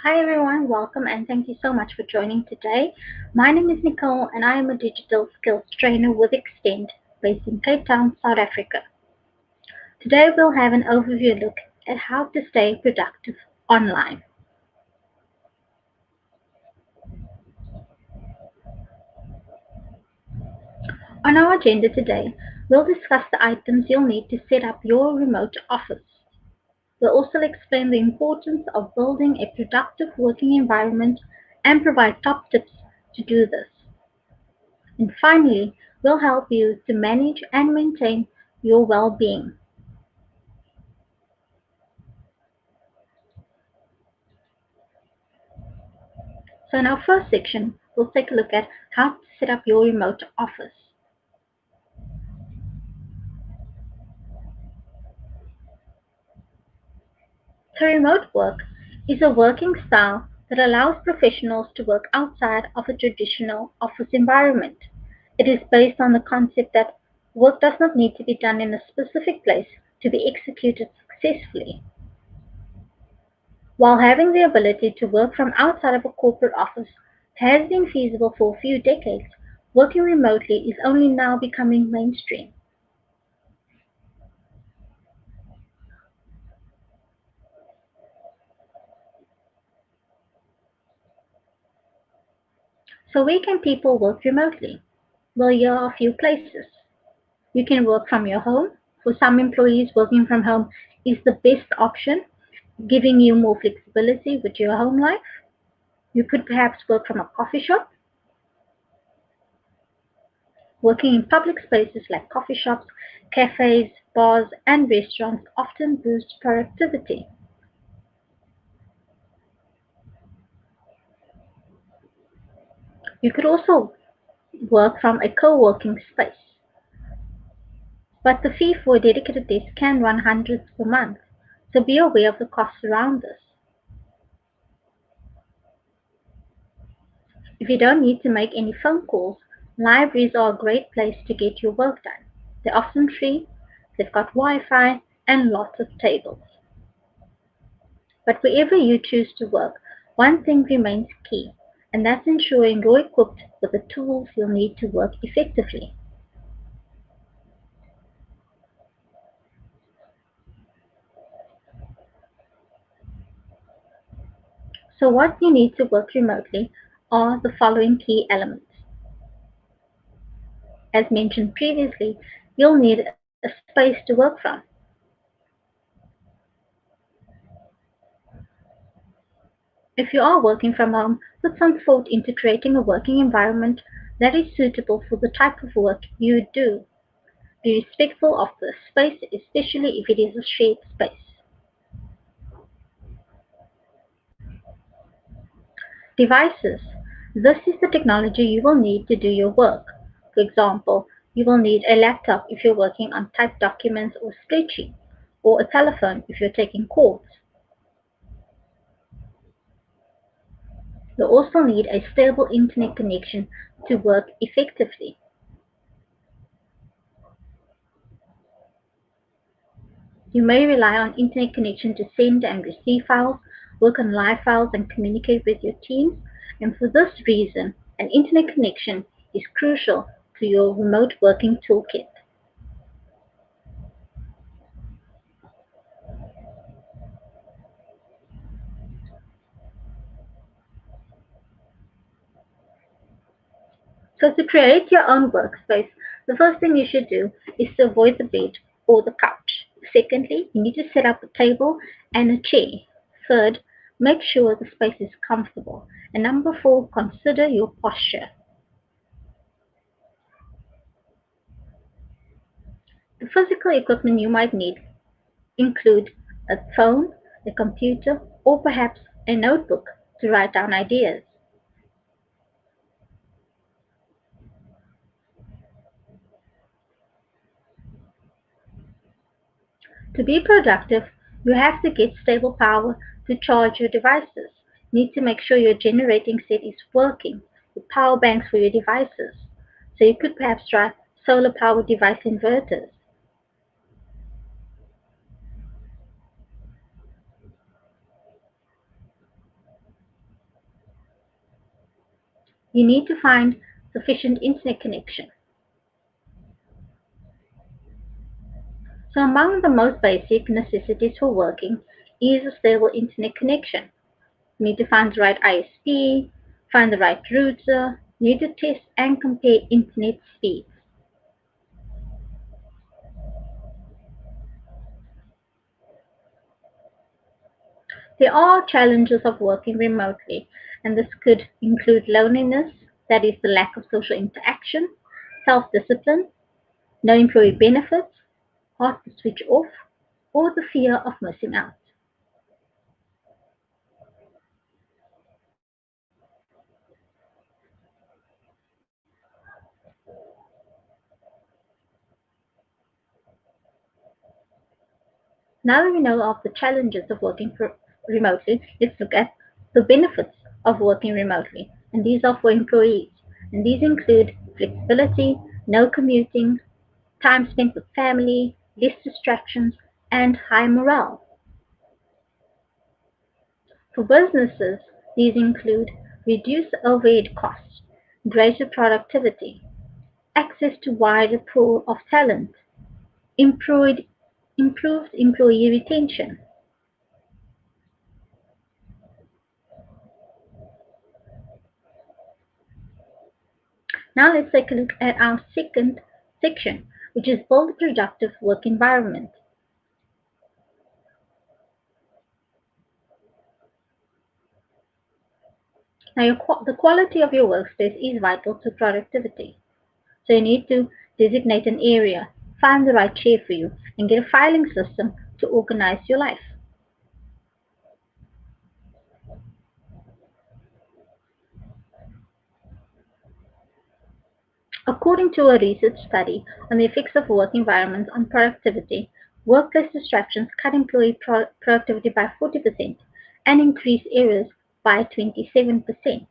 Hi everyone, welcome and thank you so much for joining today. My name is Nicole and I am a digital skills trainer with Extend based in Cape Town, South Africa. Today we'll have an overview look at how to stay productive online. On our agenda today, we'll discuss the items you'll need to set up your remote office. We'll also explain the importance of building a productive working environment and provide top tips to do this. And finally, we'll help you to manage and maintain your well-being. So in our first section, we'll take a look at how to set up your remote office. So remote work is a working style that allows professionals to work outside of a traditional office environment. It is based on the concept that work does not need to be done in a specific place to be executed successfully. While having the ability to work from outside of a corporate office has been feasible for a few decades, working remotely is only now becoming mainstream. So where can people work remotely? Well, here are a few places. You can work from your home. For some employees, working from home is the best option, giving you more flexibility with your home life. You could perhaps work from a coffee shop. Working in public spaces like coffee shops, cafes, bars, and restaurants often boosts productivity. You could also work from a co-working space, but the fee for a dedicated desk can run hundreds per month, so be aware of the costs around this. If you don't need to make any phone calls, libraries are a great place to get your work done. They're often free, they've got Wi-Fi, and lots of tables. But wherever you choose to work, one thing remains key, and that's ensuring you're equipped with the tools you'll need to work effectively. So what you need to work remotely are the following key elements. As mentioned previously, you'll need a space to work from. If you are working from home, put some thought into creating a working environment that is suitable for the type of work you do. Be respectful of the space, especially if it is a shared space. Devices. This is the technology you will need to do your work. For example, you will need a laptop if you're working on typed documents or spreadsheets, or a telephone if you're taking calls. You'll also need a stable internet connection to work effectively. You may rely on internet connection to send and receive files, work on live files, and communicate with your teams. And for this reason, an internet connection is crucial to your remote working toolkit. So to create your own workspace, the first thing you should do is to avoid the bed or the couch. Secondly, you need to set up a table and a chair. Third, make sure the space is comfortable. And number four, consider your posture. The physical equipment you might need include a phone, a computer, or perhaps a notebook to write down ideas. To be productive, you have to get stable power to charge your devices. You need to make sure your generating set is working with power banks for your devices. So you could perhaps try solar powered device inverters. You need to find sufficient internet connection. So among the most basic necessities for working is a stable internet connection. You need to find the right ISP, find the right router, you need to test and compare internet speeds. There are challenges of working remotely, and this could include loneliness, that is, the lack of social interaction, self discipline, no employee benefits, hard to switch off, or the fear of missing out. Now that we know of the challenges of working remotely, let's look at the benefits of working remotely. And these are for employees. And these include flexibility, no commuting, time spent with family, less distractions, and high morale. For businesses, these include reduced overhead costs, greater productivity, access to wider pool of talent, improved, improved employee retention. Now let's take a look at our second section, which is build a productive work environment. Now the quality of your workspace is vital to productivity. So you need to designate an area, find the right chair for you, and get a filing system to organize your life. According to a research study on the effects of work environments on productivity, workplace distractions cut employee productivity by 40% and increase errors by 27%.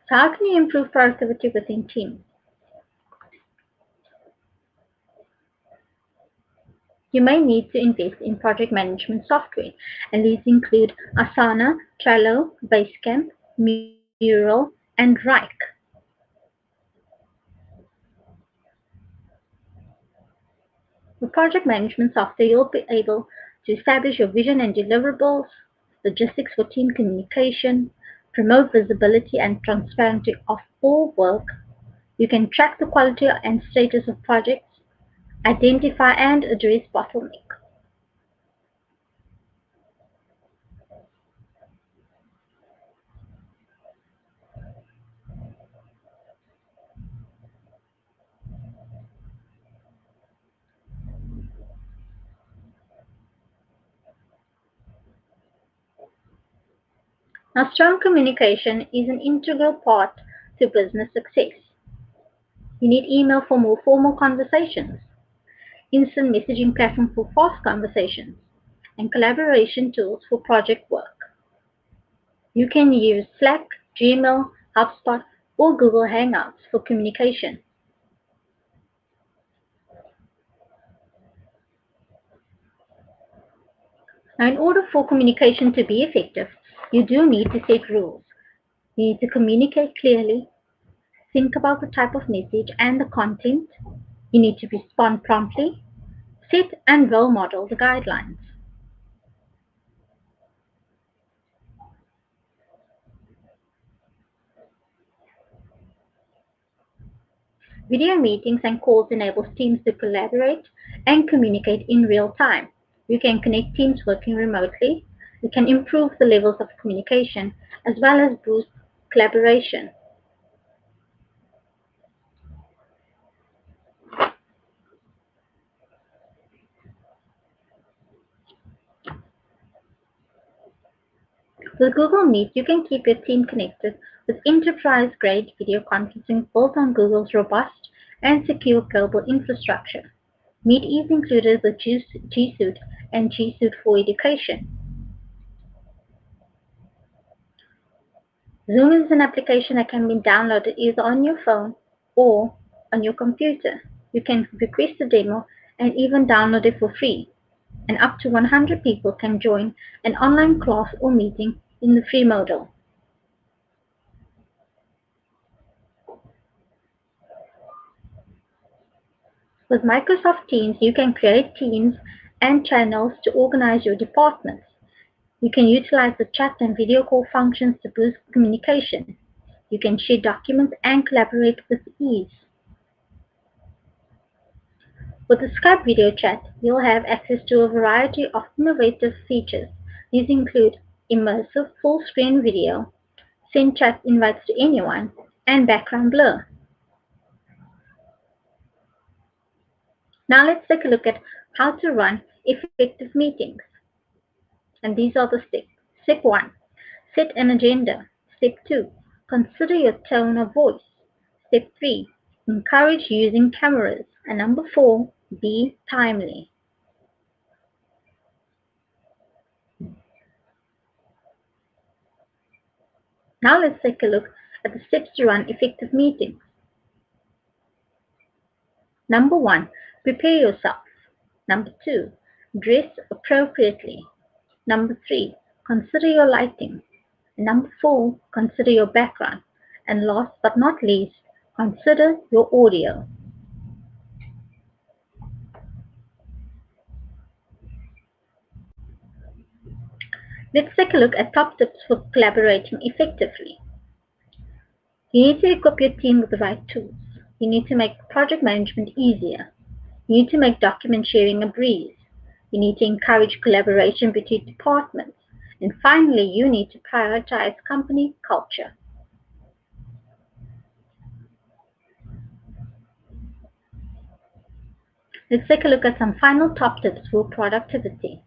So how can you improve productivity within teams? You may need to invest in project management software, and these include Asana, Trello, Basecamp, Mural, and Rike. With project management software, you'll be able to establish your vision and deliverables, logistics for team communication, promote visibility and transparency of all work. You can track the quality and status of projects, identify and address bottlenecks. Now, strong communication is an integral part to business success. You need email for more formal conversations, instant messaging platform for fast conversations, and collaboration tools for project work. You can use Slack, Gmail, HubSpot, or Google Hangouts for communication. Now, in order for communication to be effective, you do need to set rules. You need to communicate clearly, think about the type of message and the content. You need to respond promptly, set and role model the guidelines. Video meetings and calls enable teams to collaborate and communicate in real time. You can connect teams working remotely. You can improve the levels of communication as well as boost collaboration. With Google Meet, you can keep your team connected with enterprise-grade video conferencing built on Google's robust and secure global infrastructure. Meet is included with G Suite and G Suite for Education. Zoom is an application that can be downloaded either on your phone or on your computer. You can request a demo and even download it for free. And up to 100 people can join an online class or meeting in the free model. With Microsoft Teams, you can create teams and channels to organize your departments. You can utilize the chat and video call functions to boost communication. You can share documents and collaborate with ease. With the Skype video chat, you'll have access to a variety of innovative features. These include immersive full-screen video, send chat invites to anyone, and background blur. Now let's take a look at how to run effective meetings. And these are the steps. Step 1. Set an agenda. Step 2. Consider your tone of voice. Step 3. Encourage using cameras. And number 4. Be timely. Now let's take a look at the steps to run effective meetings. Number 1. Prepare yourself. Number 2. Dress appropriately. Number 3. Consider your lighting. Number 4. Consider your background. And last but not least, consider your audio. Let's take a look at top tips for collaborating effectively. You need to equip your team with the right tools. You need to make project management easier. You need to make document sharing a breeze. You need to encourage collaboration between departments. And finally, you need to prioritize company culture. Let's take a look at some final top tips for productivity.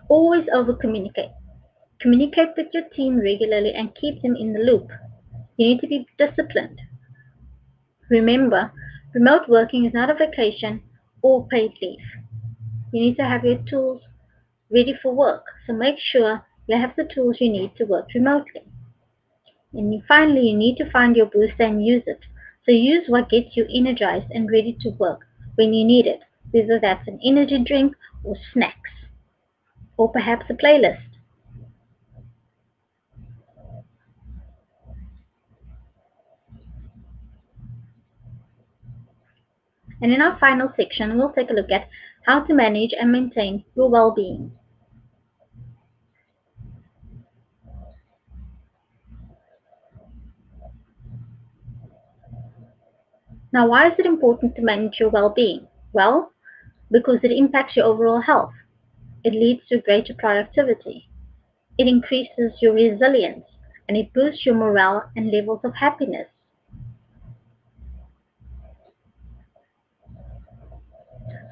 Always over-communicate. Communicate with your team regularly and keep them in the loop. You need to be disciplined. Remember, remote working is not a vacation or paid leave. You need to have your tools ready for work, so make sure you have the tools you need to work remotely. And finally, you need to find your booster and use it. So use what gets you energized and ready to work when you need it, whether that's an energy drink or snacks, or perhaps a playlist. And in our final section, we'll take a look at how to manage and maintain your well-being. Now, why is it important to manage your well-being? Well, because it impacts your overall health. It leads to greater productivity. It increases your resilience, and it boosts your morale and levels of happiness.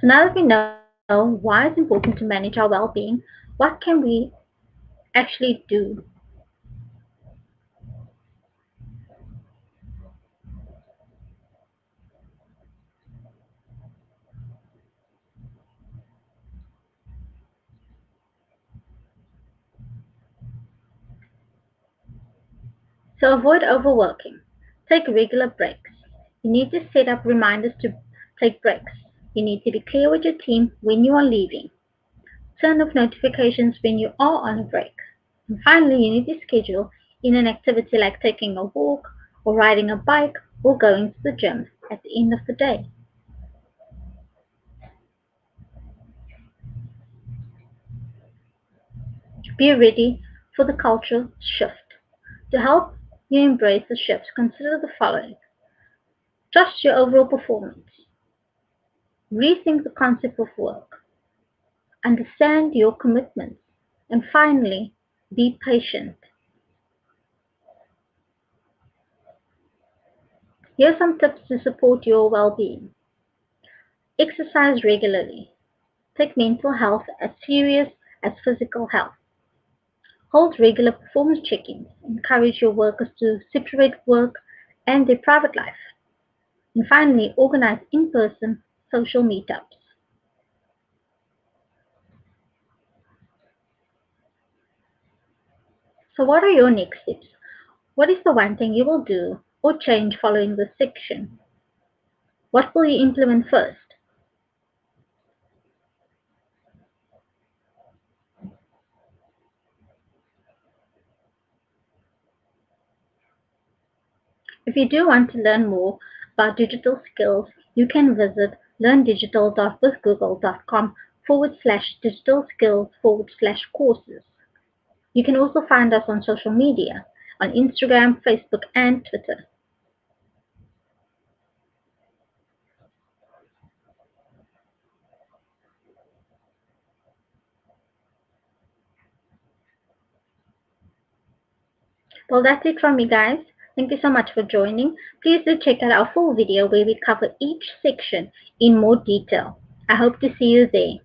So now that we know why it's important to manage our well-being, what can we actually do? So avoid overworking. Take regular breaks. You need to set up reminders to take breaks. You need to be clear with your team when you are leaving. Turn off notifications when you are on a break. And finally, you need to schedule in an activity like taking a walk or riding a bike or going to the gym at the end of the day. Be ready for the cultural shift. To help you embrace the shift, consider the following. Trust your overall performance. Rethink the concept of work. Understand your commitments. And finally, be patient. Here are some tips to support your well-being. Exercise regularly. Take mental health as serious as physical health. Hold regular performance check-ins. Encourage your workers to separate work and their private life. And finally, organize in-person social meetups. So what are your next steps? What is the one thing you will do or change following this section? What will you implement first? If you do want to learn more about digital skills, you can visit learndigital.withgoogle.com/digital skills/courses. You can also find us on social media on Instagram, Facebook, and Twitter. Well, that's it from me, guys. Thank you so much for joining. Please do check out our full video where we cover each section in more detail. I hope to see you there.